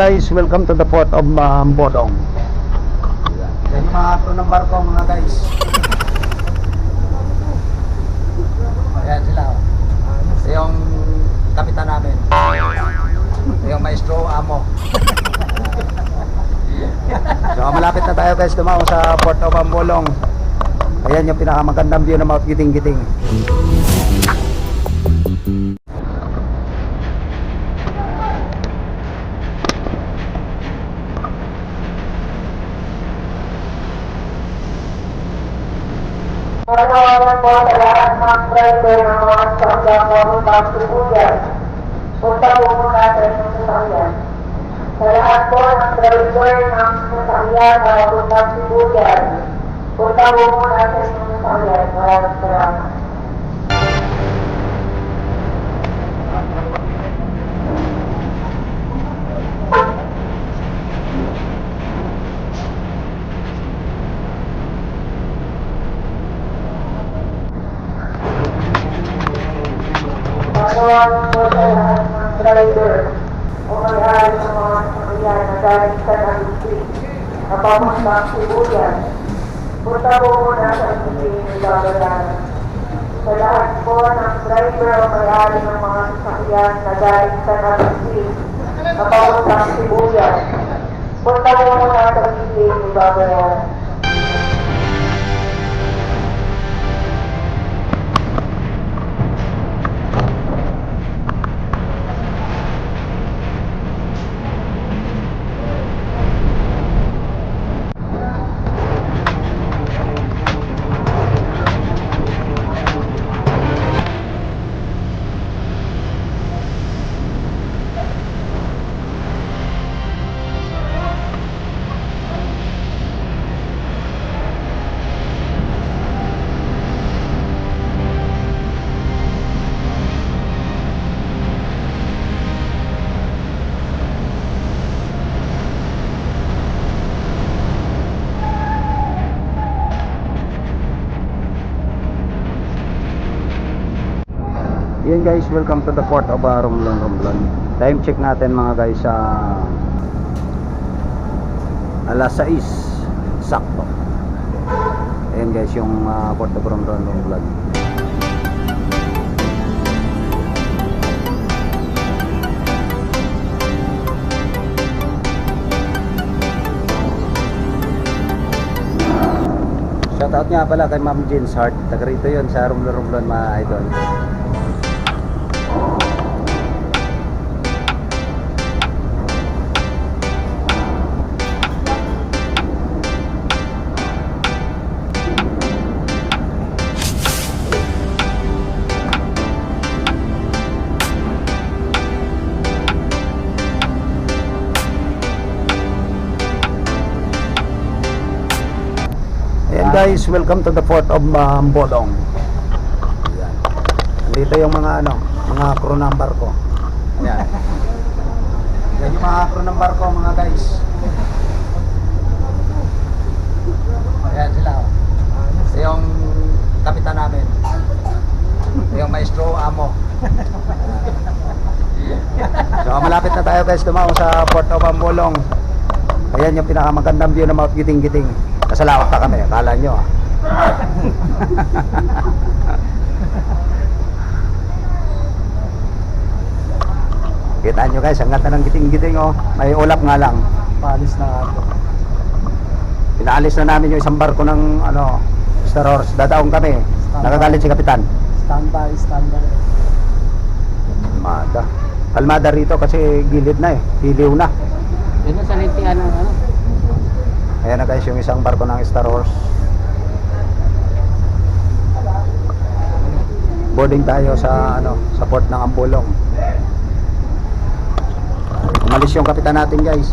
guys, welcome to the port of Bodong. Yan yung mga crew ng barko mga guys. Ayan sila. Ito yung kapitan namin. Ito yung maestro amo. So malapit na tayo guys dumao sa port of Bodong. Ayan yung pinakamagandang view ng Mount Giting-Giting. Panawagan po sa lahat ng driver ng mga sasakyan po ng Pagsubuyan. Punta po muna sa inyong sasakyan. Sa lahat po ng driver ng sasakyan na papuntang Sibuyan. Punta po muna sa inyong sasakyan. Maraming salamat. Panawagan po sa lahat ng driver o may-ari ng mga sasakyan na galing sa Nagusri na papuntang Sibuyan. Punta po muna sa inyong sasakyan. Sa lahat po ng driver o may-ari ng mga sasakyan na galing sa Nagusri na papuntang Sibuyan. Punta po muna sa inyong sasakyan. Yan guys, welcome to the port of Romblon. Time check natin mga guys sa alas 6 sakto. Ayan guys yung port of Romblon. Shoutout nga pala kay Ma'am Jean's Heart. Taga rito yun sa Romblon mga idol. Guys, welcome to the port of Bodong. Ayan. Dito yung mga mga crew ng barko. Ayan. Yan yung mga crew ng barko mga guys. Ayan sila. Ito yung kapitan namin. Ito yung maestro amo. So malapit na tayo guys dumao sa port of Bodong. Ayan yung pinakamagandang view ng Mount Giting-Giting. Nasa lawak pa kami, akala nyo Kita nyo guys, ang ganda ng Giting-Giting May ulap nga lang. Paalis na ako. Pinaalis na namin yung isang barko ng Star Horse. Dadaong kami. Nakagalit si Kapitan. Standby. Kalmada. Kalmada rito kasi gilid na hiliw na. Yun sa lintian ng Ayan na guys yung isang barko ng Star Horse. Boarding tayo sa sa port ng Ambolong. Umalis yung kapitan natin guys.